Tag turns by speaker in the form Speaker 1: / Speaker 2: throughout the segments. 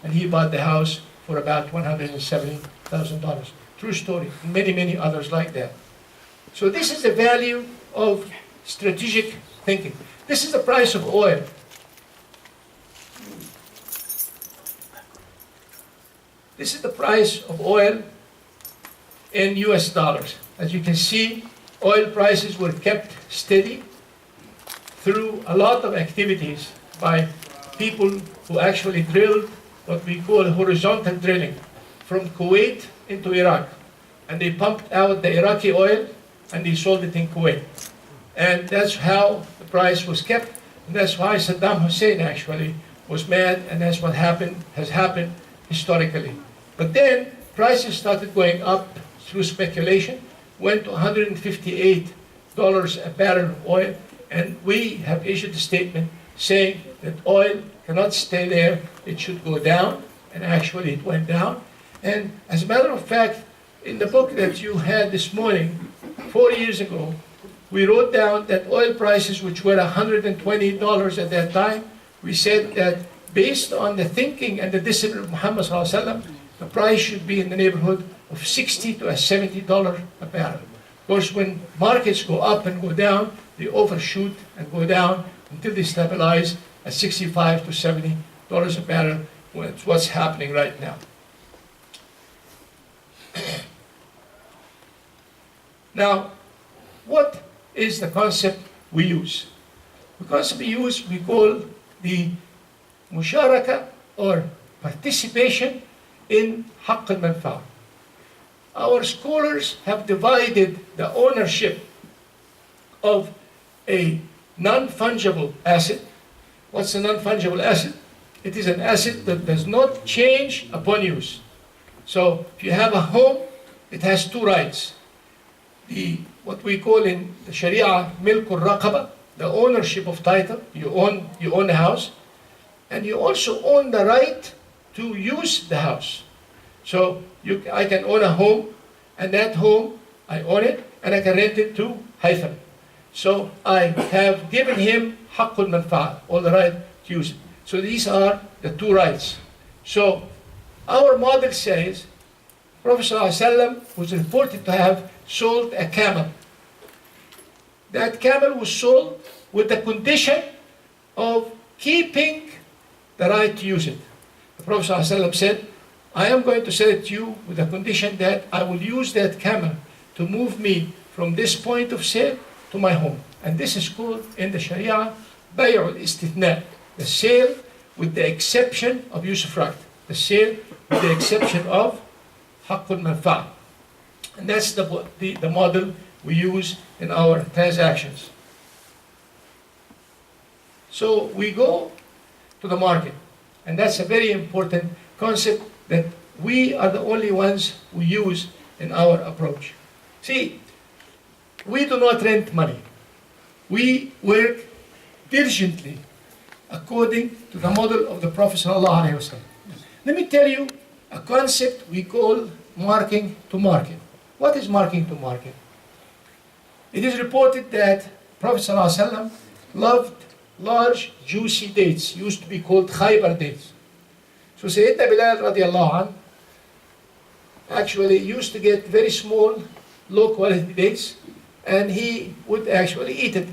Speaker 1: and he bought the house for about $170,000. True story. Many, many others like that. So this is the value of strategic thinking. This is the price of oil. This is the price of oil in US dollars. As you can see, oil prices were kept steady through a lot of activities by people who actually drilled what we call horizontal drilling from Kuwait into Iraq. And they pumped out the Iraqi oil and they sold it in Kuwait. And that's how the price was kept. And that's why Saddam Hussein actually was mad, and that's what has happened historically. But then prices started going up through speculation, went to $158 a barrel of oil, and we have issued a statement saying that oil cannot stay there, it should go down, and actually it went down. And as a matter of fact, in the book that you had this morning, 4 years ago, we wrote down that oil prices, which were $120 at that time, we said that based on the thinking and the discipline of Muhammad ﷺ, the price should be in the neighborhood of $60 to $70 a barrel. Of course, when markets go up and go down, they overshoot and go down until they stabilize at $65 to $70 a barrel. It's what's happening right now. Now, what is the concept we use? The concept we use, we call the musharaka, or participation in haqq al-manfa'. Our scholars have divided the ownership of a non-fungible asset. What's a non-fungible asset? It is an asset that does not change upon use. So if you have a home, it has two rights. What we call in the Sharia, milk al-raqaba, the ownership of title. You own the house, and you also own the right to use the house. So I can own a home, and that home, I own it, and I can rent it to Haytham. So I have given him haqqul manfa'a, all the right to use it. So these are the two rights. So our model says, Prophet ﷺ was reported to have sold a camel. That camel was sold with the condition of keeping the right to use it. The Prophet ﷺ said, I am going to sell it to you with the condition that I will use that camel to move me from this point of sale to my home. And this is called in the Sharia, bay'ul istithna, the sale with the exception of use of right, the sale with the exception of haqqul manfa'. And that's the model we use in our transactions. So we go to the market, and that's a very important concept that we are the only ones who use in our approach. See, we do not rent money. We work diligently according to the model of the Prophet ﷺ. Let me tell you a concept we call marking to market. What is marking to market? It is reported that Prophet ﷺ loved large, juicy dates, used to be called Khaybar dates. So Sayyidina Bilal radiallahu anh actually used to get very small, low quality dates, and he would actually eat it.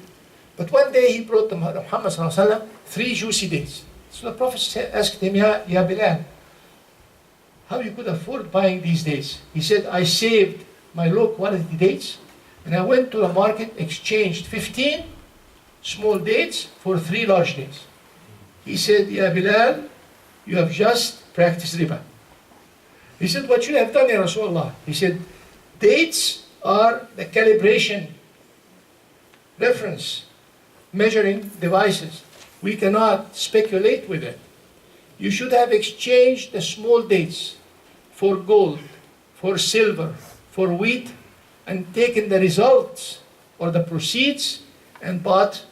Speaker 1: But one day he brought to Muhammad ﷺ 3 juicy dates. So the Prophet asked him, Ya Bilal, how you could afford buying these dates? He said, I saved my low quality dates, and I went to the market, exchanged 15 small dates for 3 large dates. He said, Ya Bilal, you have just practiced riba. He said, what should I have done, Ya Rasulullah? He said, dates are the calibration, reference, measuring devices. We cannot speculate with it. You should have exchanged the small dates for gold, for silver, for wheat, and taken the results or the proceeds and bought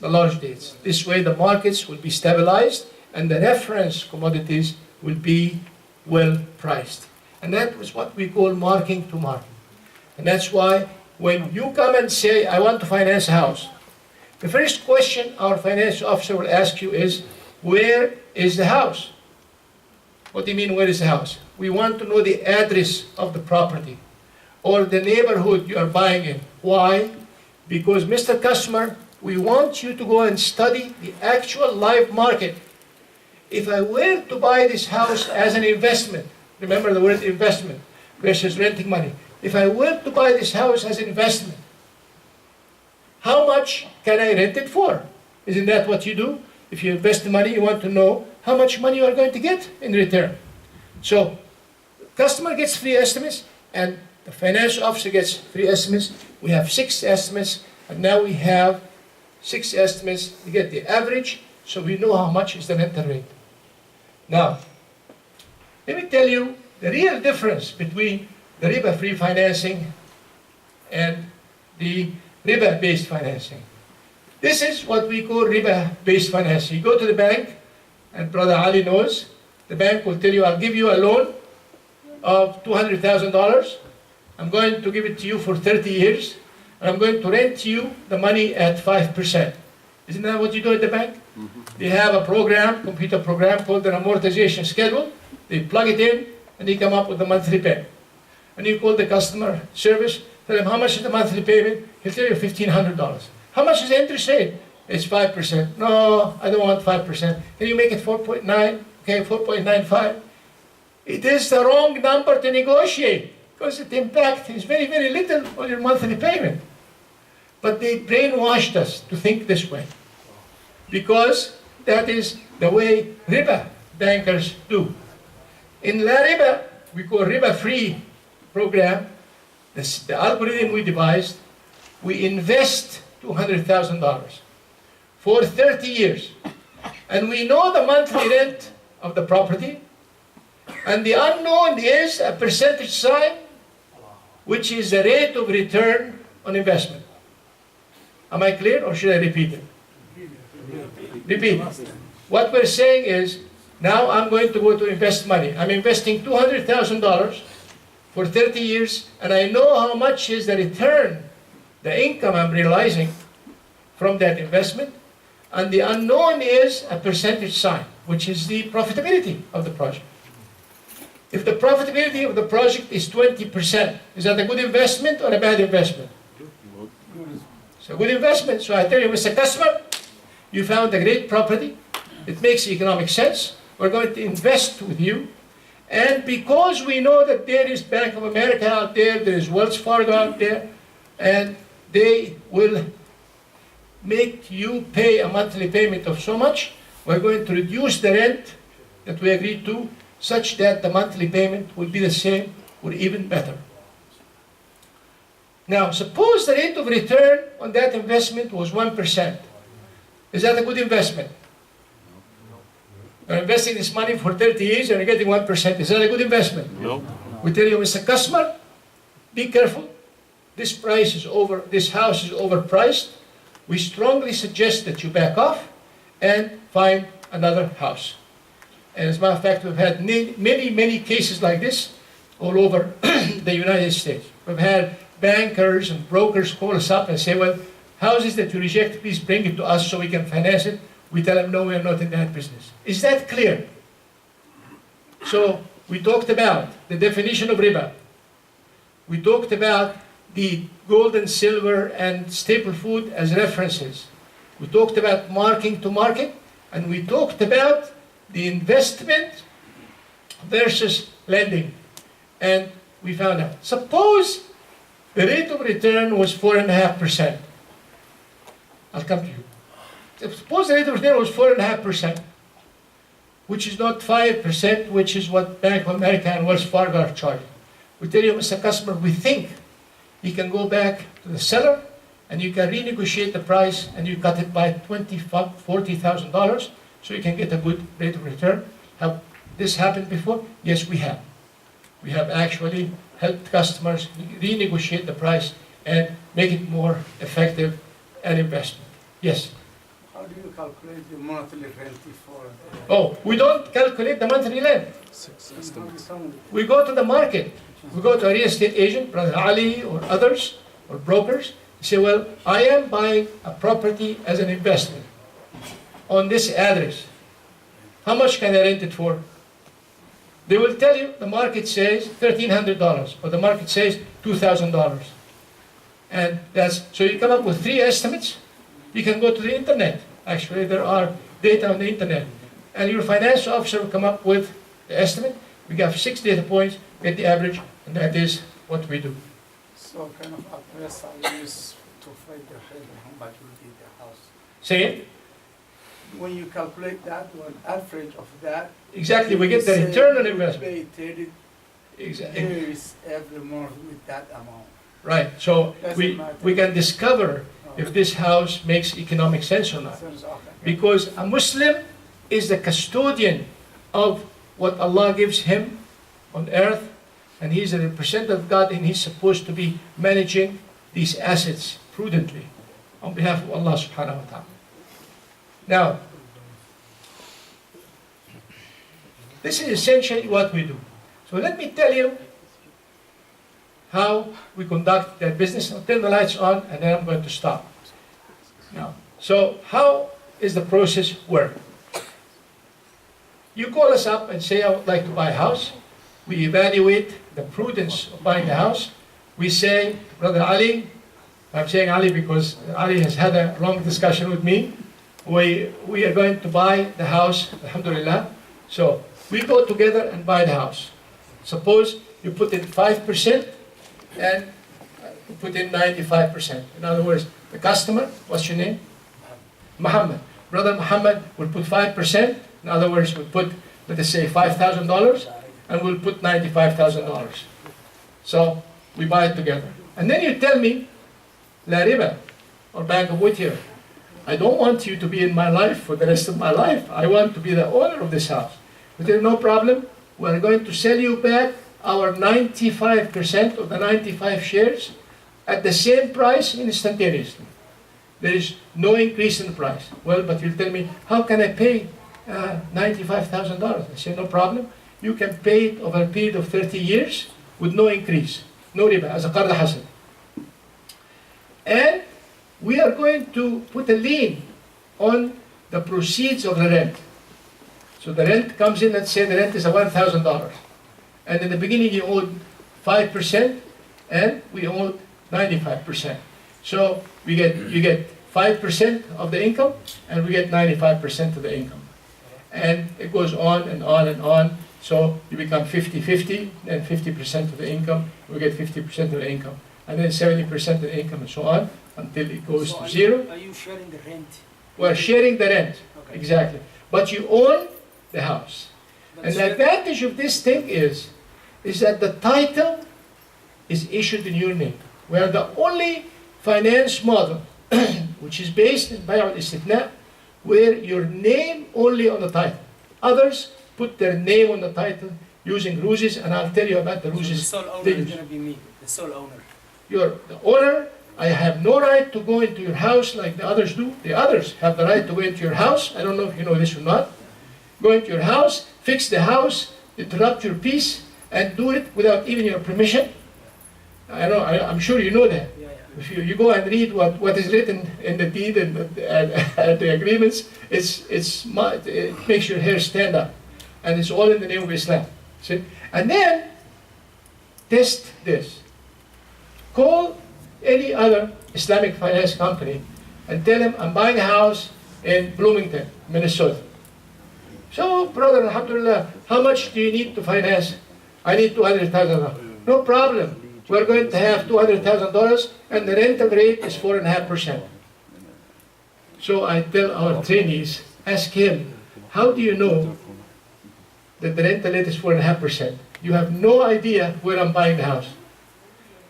Speaker 1: the large dates. This way the markets will be stabilized and the reference commodities will be well priced. And that is what we call marking to market. And that's why when you come and say, I want to finance a house, the first question our finance officer will ask you is, where is the house? What do you mean, where is the house? We want to know the address of the property or the neighborhood you are buying in. Why? Because, Mr. Customer, we want you to go and study the actual live market. If I were to buy this house as an investment, remember the word investment versus renting money. If I were to buy this house as an investment, how much can I rent it for? Isn't that what you do? If you invest the money, you want to know how much money you are going to get in return. So, customer gets free estimates, and the financial officer gets free estimates. We have 6 estimates, and now we have 6 estimates to get the average, so we know how much is the rental rate. Now, let me tell you the real difference between the riba-free financing and the riba-based financing. This is what we call riba-based financing. You go to the bank, and Brother Ali knows, the bank will tell you, I'll give you a loan of $200,000. I'm going to give it to you for 30 years, and I'm going to rent you the money at 5%. Isn't that what you do at the bank? They have a program, computer program called an amortization schedule. They plug it in, and they come up with the monthly payment. And you call the customer service, tell them how much is the monthly payment. He'll tell you $1,500. How much is the interest rate? It's 5%. No, I don't want 5%. Can you make it 4.9? Okay, 4.95. It is the wrong number to negotiate because the impact is very, very little on your monthly payment. But they brainwashed us to think this way because that is the way riba bankers do. In La Riba, we call riba-free program, the algorithm we devised, we invest $200,000 for 30 years. And we know the monthly rent of the property, and the unknown is a percentage sign, which is the rate of return on investment. Am I clear, or should I repeat it? Repeat. What we're saying is, now I'm going to go to invest money. I'm investing $200,000 for 30 years, and I know how much is the return, the income I'm realizing from that investment, and the unknown is a percentage sign, which is the profitability of the project. If the profitability of the project is 20%, is that a good investment or a bad investment? It's a good investment. So I tell you, Mr. Customer, you found a great property. It makes economic sense. We're going to invest with you. And because we know that there is Bank of America out there, there is Wells Fargo out there, and they will make you pay a monthly payment of so much, we're going to reduce the rent that we agreed to such that the monthly payment will be the same or even better. Now, suppose the rate of return on that investment was 1%. Is that a good investment? You're investing this money for 30 years and you're getting 1%. Is that a good investment?
Speaker 2: No.
Speaker 1: We tell you, Mr. Customer, be careful. This house is overpriced. We strongly suggest that you back off and find another house. And as a matter of fact, we've had many cases like this all over the United States. We've had bankers and brokers call us up and say, well, houses that you reject, please bring it to us so we can finance it. We tell them, no, we are not in that business. Is that clear? So we talked about the definition of riba. We talked about the gold and silver and staple food as references. We talked about marking to market, and we talked about the investment versus lending. And we found out, suppose the rate of return was 4.5%. I'll come to you. Suppose the rate of return was 4.5%, which is not 5%, which is what Bank of America and Wells Fargo are charging. We tell you, Mr. Customer, we think you can go back to the seller and you can renegotiate the price and you cut it by $40,000 so you can get a good rate of return. Have this happened before? Yes, we have. We have actually helped customers renegotiate the price and make it more effective an investment. Yes?
Speaker 3: How do you calculate the monthly rent for?
Speaker 1: Oh, we don't calculate the monthly rent. We go to the market. We go to a real estate agent, Brother Ali or others, or brokers, say, well, I am buying a property as an investment on this address. how much can I rent it for? They will tell you the market says $1,300 or the market says $2,000. And so you come up with 3 estimates. You can go to the internet. Actually, there are data on the internet. And your finance officer will come up with the estimate. We have 6 data points, get the average, and that is what we do.
Speaker 3: So kind of address I use to find the head how much will be the house.
Speaker 1: Say it.
Speaker 3: When you calculate that one average of that,
Speaker 1: Exactly, we get the
Speaker 3: say
Speaker 1: return on
Speaker 3: you
Speaker 1: investment.
Speaker 3: pay 30
Speaker 1: Exactly.
Speaker 3: years every month with that amount.
Speaker 1: Right, so
Speaker 3: Doesn't matter.
Speaker 1: we can discover if this house makes economic sense or not. Because a Muslim is the custodian of what Allah gives him on earth, and he's a representative of God, and he's supposed to be managing these assets prudently on behalf of Allah subhanahu wa ta'ala. Now, this is essentially what we do. So let me tell you how we conduct that business. I'll turn the lights on and then I'm going to stop. Now, so how is the process work? You call us up and say, I would like to buy a house. We evaluate the prudence of buying the house. We say, Brother Ali, I'm saying Ali because Ali has had a long discussion with me. We are going to buy the house, alhamdulillah. So we go together and buy the house. Suppose you put in 5% and you put in 95%. In other words, the customer, what's your name? Muhammad. Brother Muhammad will put 5%. In other words, we'll put, let us say, $5,000 and we'll put $95,000. So we buy it together. And then you tell me, La Riba, or Bank of Whittier, I don't want you to be in my life for the rest of my life. I want to be the owner of this house. But there's no problem. We're going to sell you back our 95% of the 95 shares at the same price instantaneously. There is no increase in the price. Well, but you'll tell me, how can I pay $95,000? I say, no problem. You can pay it over a period of 30 years with no increase, no riba, as a qard hasan. And we are going to put a lien on the proceeds of the rent. So the rent comes in, let's say the rent is $1,000. And in the beginning you owed 5% and we owed 95%. So you get 5% of the income and we get 95% of the income. And it goes on and on and on. So you become 50-50, then 50% of the income, we get 50% of the income. And then 70% of the income and so on until it goes to zero.
Speaker 2: Are you sharing the rent?
Speaker 1: We're sharing the rent,
Speaker 2: Okay.
Speaker 1: exactly. But you own the house.
Speaker 2: But
Speaker 1: And the
Speaker 2: share-
Speaker 1: advantage of this thing is that the title is issued in your name. We are the only finance model which is based in Bay' al-Istithna, where your name only on the title. Others put their name on the title using ruses, and I'll tell you about the
Speaker 2: So the
Speaker 1: ruses
Speaker 2: sole owner
Speaker 1: they
Speaker 2: is
Speaker 1: use.
Speaker 2: going to be me, the sole owner.
Speaker 1: You're the owner. I have no right to go into your house like the others do. The others have the right to go into your house. I don't know if you know this or not. Go into your house, fix the house, interrupt your peace, and do it without even your permission. I'm sure you know that.
Speaker 2: Yeah, yeah.
Speaker 1: If you go and read what is written in the deed and the agreements, it makes your hair stand up. And it's all in the name of Islam. See? And then, test this. Call any other Islamic finance company and tell them, I'm buying a house in Bloomington, Minnesota. So, brother, alhamdulillah, how much do you need to finance? I need $200,000. No problem. We're going to have $200,000 and the rental rate is 4.5%. So I tell our trainees, ask him, how do you know that the rental rate is 4.5%? You have no idea where I'm buying the house.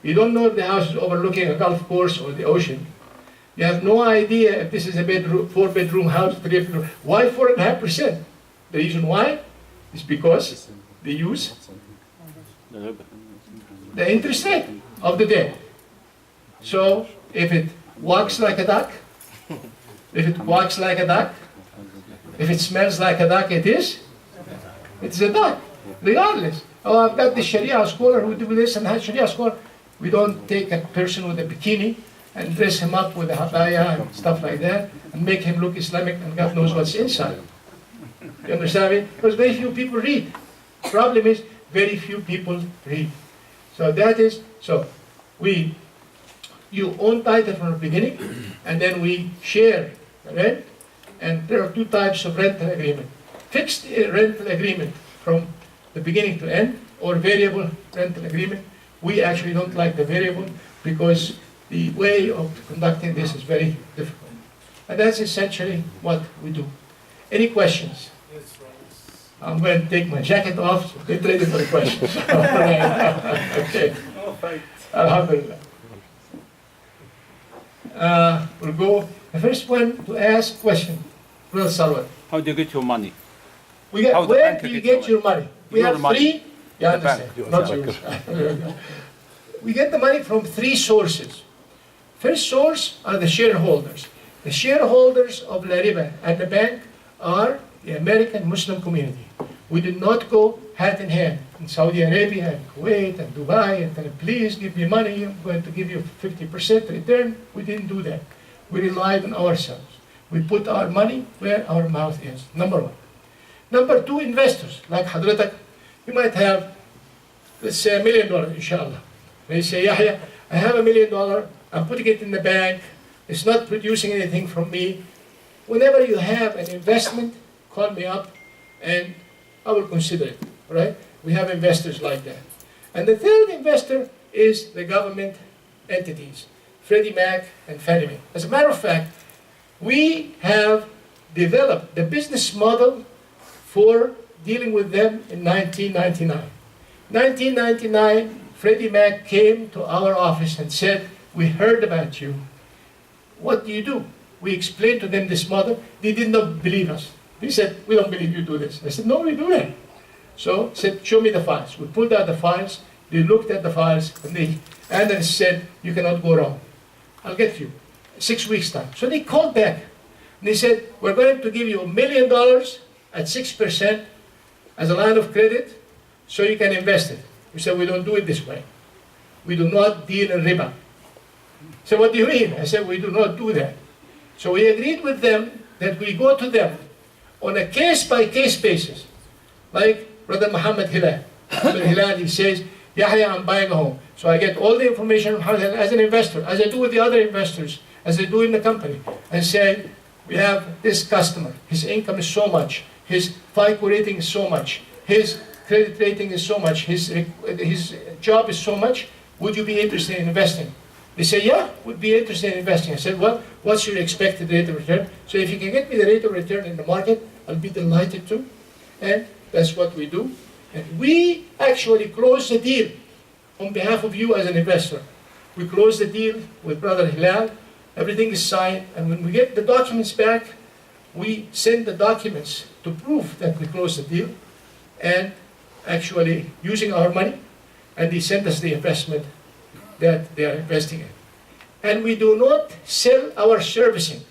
Speaker 1: You don't know if the house is overlooking a golf course or the ocean. You have no idea if this is a bedroom, 4-bedroom house, 3-bedroom. Why 4.5%? The reason why is because they use the interest rate of the day. So if it walks like a duck, if it walks like a duck, if it smells like a duck, it's a duck, regardless. Oh, I've got this Sharia scholar who do this and that Sharia scholar. We don't take a person with a bikini and dress him up with a habaya and stuff like that and make him look Islamic and God knows what's inside. You understand me? Because very few people read. Problem is, very few people read. So that is, you own title from the beginning, and then we share the rent, and there are two types of rental agreement. Fixed rental agreement from the beginning to end, or variable rental agreement. We actually don't like the variable because the way of conducting this is very difficult. And that's essentially what we do. Any questions?
Speaker 3: Yes, right.
Speaker 1: I'm going to take my jacket off, so get ready for the questions. All right. Okay.
Speaker 3: No fight.
Speaker 1: Alhamdulillah. We'll go, the first one to ask question, Brother Sarwar.
Speaker 4: How do you get your money?
Speaker 1: Where
Speaker 4: How the bank
Speaker 1: do you
Speaker 4: get
Speaker 1: get
Speaker 4: your
Speaker 1: your money? We
Speaker 4: Your
Speaker 1: have
Speaker 4: money.
Speaker 1: three, you
Speaker 4: The
Speaker 1: understand,
Speaker 4: bank.
Speaker 1: not yours. We get the money from three sources. First source are the shareholders. The shareholders of La Riba and the bank are the American Muslim community. We did not go hand in hand in Saudi Arabia and Kuwait and Dubai and tell them, please give me money, I'm going to give you 50% return. We didn't do that. We relied on ourselves. We put our money where our mouth is, number one. Number two, investors, like Hadratak. You might have, let's say, $1 million, inshallah. They say, Yahya, I have $1 million, I'm putting it in the bank, it's not producing anything from me. Whenever you have an investment, call me up and I will consider it, right? We have investors like that. And the third investor is the government entities, Freddie Mac and Fannie Mae. As a matter of fact, we have developed the business model for dealing with them in 1999. 1999, Freddie Mac came to our office and said, we heard about you. What do you do? We explained to them this model. They did not believe us. They said, we don't believe you do this. I said, no, we do that. So said, show me the files. We pulled out the files. They looked at the files, and the analyst said, you cannot go wrong. I'll get you. 6 weeks time. So they called back. And they said, we're going to give you $1 million at 6% as a line of credit so you can invest it. We said, we don't do it this way. We do not deal in riba. So what do you mean? I said, we do not do that. So we agreed with them that we go to them on a case-by-case basis. Like Brother Muhammad Hilal. Muhammad Hilal, he says, Yahya, I'm buying a home. So I get all the information from Muhammad Hilal as an investor, as I do with the other investors, as I do in the company. I say, we have this customer. His income is so much. His FICO rating is so much. His credit rating is so much. His job is so much. Would you be interested in investing? They say, yeah, would be interested in investing. I said, well, what's your expected rate of return? So if you can get me the rate of return in the market, I'll be delighted to. And that's what we do. And we actually close the deal on behalf of you as an investor. We close the deal with Brother Hilal. Everything is signed. And when we get the documents back, we send the documents to prove that we closed the deal and actually using our money. And they send us the investment that they are investing in. And we do not sell our servicing.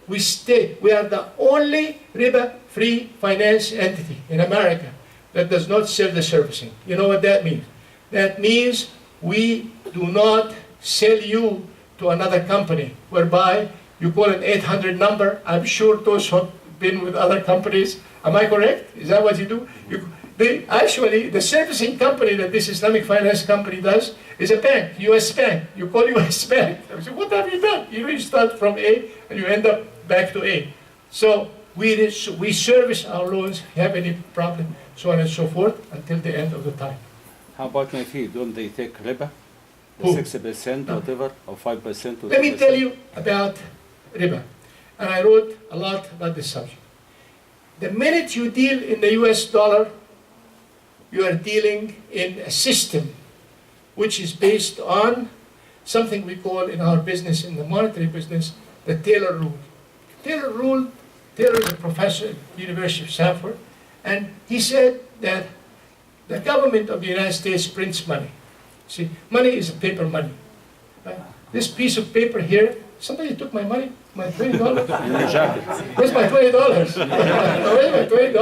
Speaker 1: We are the only riba-free finance entity in America that does not sell the servicing. You know what that means? That means we do not sell you to another company, whereby you call an 800 number. I'm sure those who have been with other companies, am I correct? Is that what you do? Actually, the servicing company that this Islamic finance company does is a bank, U.S. bank. You call U.S. bank. I say, what have you done? You start from A and you end up back to A. So we service our loans, if you have any problem, so on and so forth, until the end of the time.
Speaker 4: How about my fee? Don't they take riba? The
Speaker 1: Who?
Speaker 4: 60%, whatever, or 5%?
Speaker 1: Let me tell you about riba. And I wrote a lot about this subject. The minute you deal in the US dollar, you are dealing in a system which is based on something we call in our business, in the monetary business, the Taylor rule. Taylor is a professor at the University of Stanford, and he said that the government of the United States prints money. See, money is a paper money. This piece of paper here, somebody took my money, my $20.
Speaker 4: In your jacket.
Speaker 1: Where's my $20? Where's my $20?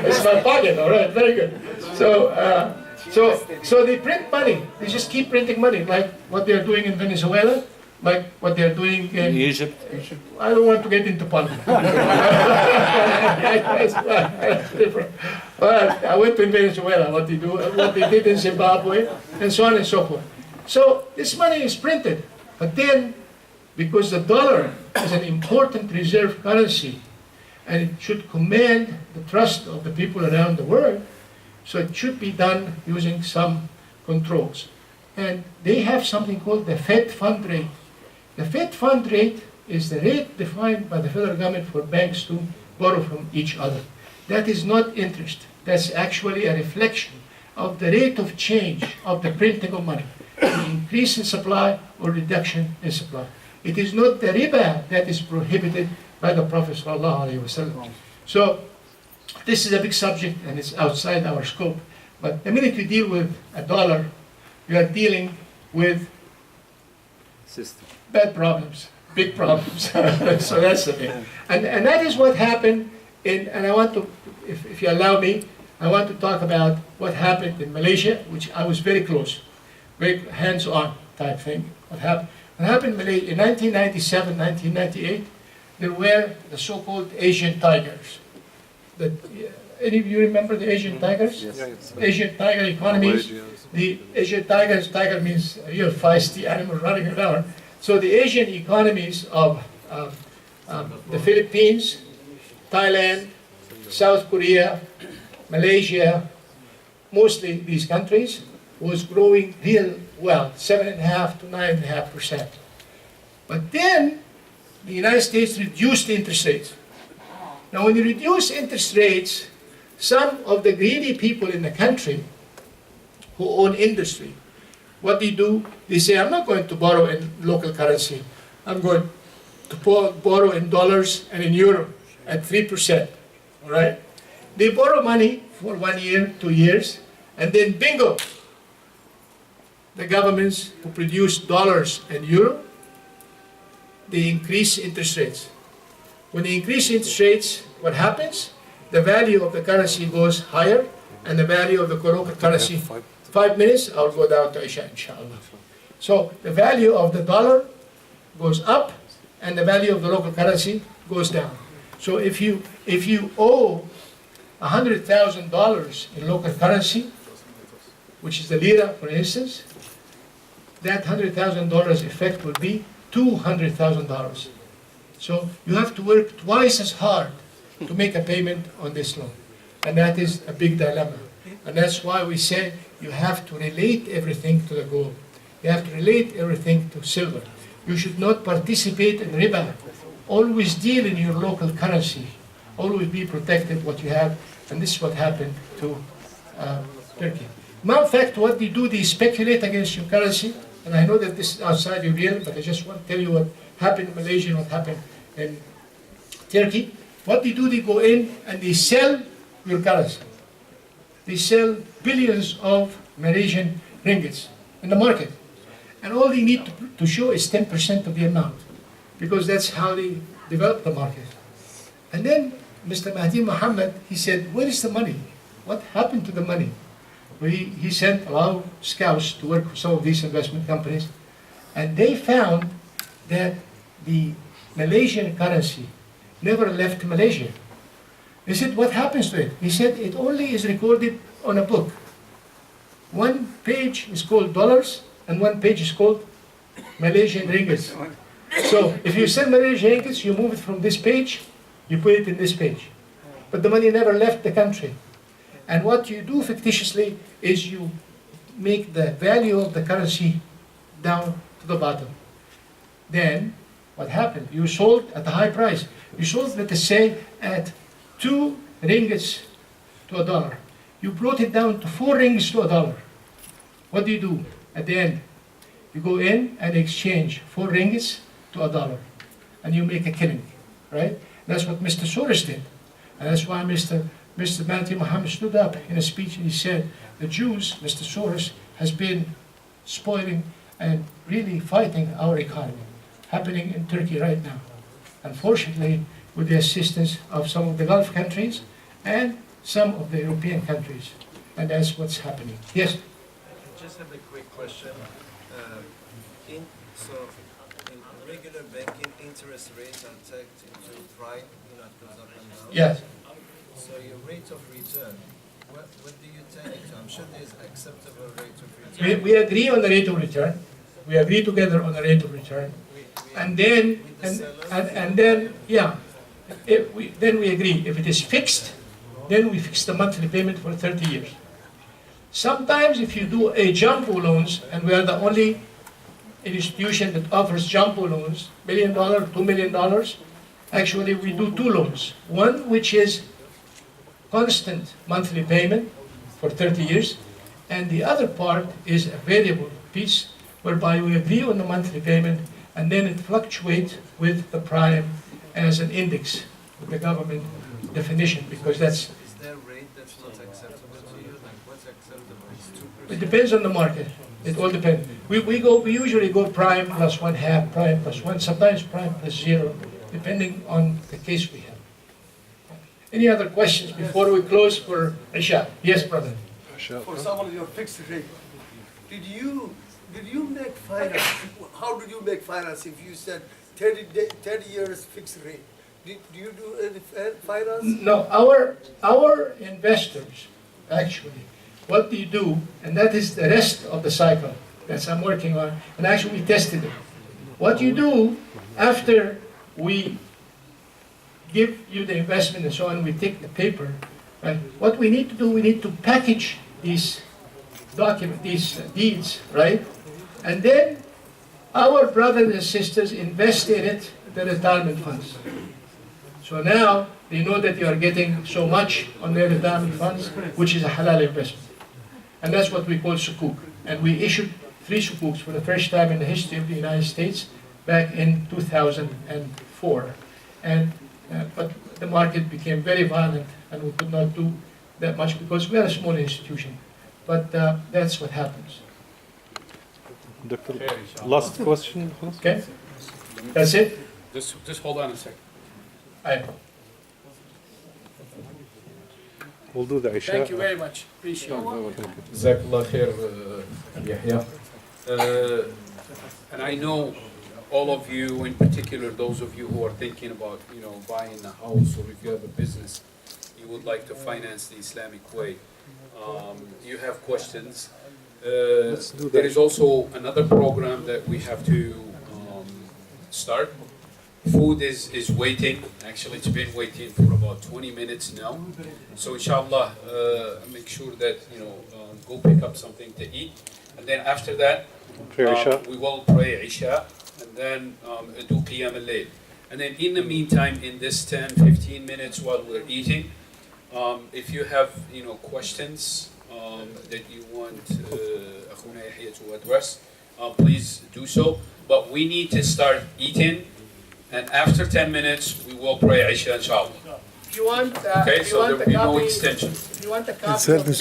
Speaker 1: It's my pocket, all right, very good. So they print money. They just keep printing money, like what they're doing in Venezuela. like what they're doing in
Speaker 4: Egypt.
Speaker 1: I don't want to get into politics. But I went to Venezuela, what they did in Zimbabwe, and so on and so forth. So this money is printed, but then because the dollar is an important reserve currency, and it should command the trust of the people around the world, so it should be done using some controls. And they have something called the Fed fund rate. The Fed fund rate is the rate defined by the federal government for banks to borrow from each other. That is not interest. That's actually a reflection of the rate of change of the printing of money, the increase in supply or reduction in supply. It is not the riba that is prohibited by the Prophet ﷺ. So this is a big subject and it's outside our scope. But the minute you deal with a dollar, you are dealing with
Speaker 4: System.
Speaker 1: bad problems, big problems. So that's the thing. And that is what happened and I want to, if you allow me, I want to talk about what happened in Malaysia, which I was very close, very hands-on type thing. What happened in Malaysia in 1997, 1998, there were the so-called Asian tigers. Any of you remember the Asian tigers?
Speaker 4: Yes.
Speaker 1: Asian tiger economies. The Asian tiger means a real feisty animal running around. So the Asian economies of the Philippines, Thailand, South Korea, Malaysia, mostly these countries, was growing real well, 7.5 to 9.5%. But then the United States reduced interest rates. Now when you reduce interest rates, some of the greedy people in the country who own industry, what they do, they say, I'm not going to borrow in local currency. I'm going to borrow in dollars and in euro at 3%, all right? They borrow money for 1 year, 2 years, and then bingo, the governments who produce dollars and euro, they increase interest rates. When they increase interest rates, what happens? The value of the currency goes higher, and the value of the local currency, 5 minutes, I'll go down to Isha, inshallah. So the value of the dollar goes up, and the value of the local currency goes down. So if you owe $100,000 in local currency, which is the lira, for instance, that $100,000 effect will be $200,000. So you have to work twice as hard to make a payment on this loan. And that is a big dilemma. And that's why we say you have to relate everything to the gold. You have to relate everything to silver. You should not participate in riba. Always deal in your local currency. Always be protected what you have. And this is what happened to Turkey. Matter of fact, what they do, they speculate against your currency. And I know that this is outside your realm, but I just want to tell you what happened in Malaysia and what happened in Turkey. What they do, they go in and they sell your currency. They sell billions of Malaysian ringgits in the market. And all they need to show is 10% of the amount, because that's how they develop the market. And then Mr. Mahdi Mohammed, he said, where is the money? What happened to the money? Well, he sent a lot of scouts to work for some of these investment companies, and they found that the Malaysian currency never left Malaysia. They said, what happens to it? He said, it only is recorded on a book. One page is called dollars, and one page is called Malaysian ringgits. So if you send Malaysian ringgits, you move it from this page, you put it in this page. But the money never left the country. And what you do fictitiously is you make the value of the currency down to the bottom. Then, what happened? You sold at a high price. You sold, let us say, at 2 ringgits to $1. You brought it down to 4 ringgits to $1. What do you do at the end? You go in and exchange 4 ringgits to $1. And you make a killing, right? That's what Mr. Soros did. And that's why Mr. Mahdi Mohammed stood up in a speech and he said, the Jews, Mr. Soros, has been spoiling and really fighting our economy, happening in Turkey right now. Unfortunately, with the assistance of some of the Gulf countries and some of the European countries. And that's what's happening. Yes?
Speaker 5: I just have a quick question. So in regular banking interest rates are tagged into prime, it goes up and down.
Speaker 1: Yes.
Speaker 5: So your rate of return, what do you tag it to? I'm sure there's acceptable rate of return.
Speaker 1: We agree on the rate of return. We agree together on the rate of return. And then, and then, yeah, then we agree. If it is fixed, then we fix the monthly payment for 30 years. Sometimes if you do a jumbo loans, and we are the only institution that offers jumbo loans, $1 million, $2 million, actually we do two loans. One which is constant monthly payment for 30 years, and the other part is a variable piece whereby we agree on the monthly payment and then it fluctuates with the prime as an index with the government definition, because that's,
Speaker 5: Is there a rate that's not acceptable to you? Like what's acceptable? It's 2%.
Speaker 1: it depends on the market. It all depends. We usually go prime plus 1/2, prime plus 1, sometimes prime plus 0, depending on the case we have. Any other questions before we close for Isha? Yes, brother.
Speaker 6: For example, your fixed rate, did you make finance? How did you make finance if you said 30 years fixed rate? Do you do any finance?
Speaker 1: No, our investors, actually, what they do, and that is the rest of the cycle that I'm working on, and actually we tested it. What you do after we give you the investment and so on, we take the paper, right? What we need to do, we need to package these deeds, right? And then our brothers and sisters invest in it, the retirement funds. So now they know that you are getting so much on their retirement funds, which is a halal investment. And that's what we call sukuk. And we issued 3 sukuks for the first time in the history of the United States back in 2004. And but the market became very violent and we could not do that much because we are a small institution. But that's what happens.
Speaker 7: Doctor, last question.
Speaker 1: Okay? That's it?
Speaker 4: Just hold on a second.
Speaker 7: We'll do the Isha.
Speaker 2: Thank you very much. Appreciate it.
Speaker 8: Jazakallah khair, Yahya.
Speaker 4: And I know all of you, in particular, those of you who are thinking about, buying a house, or if you have a business, you would like to finance the Islamic way. You have questions. There is also another program that we have to start. Food is waiting. Actually, it's been waiting for about 20 minutes now. So inshallah, make sure that, go pick up something to eat. And then after that, we will pray Isha and then do Qiyam al-Layl. And then in the meantime, in this 10-15 minutes while we're eating, if you have, questions that you want Akhuna Yahya to address, please do so. But we need to start eating. And after 10 minutes, we will pray Isha, inshallah.
Speaker 1: If you want,
Speaker 4: Okay, so there will be no extension.
Speaker 1: If you want a copy of the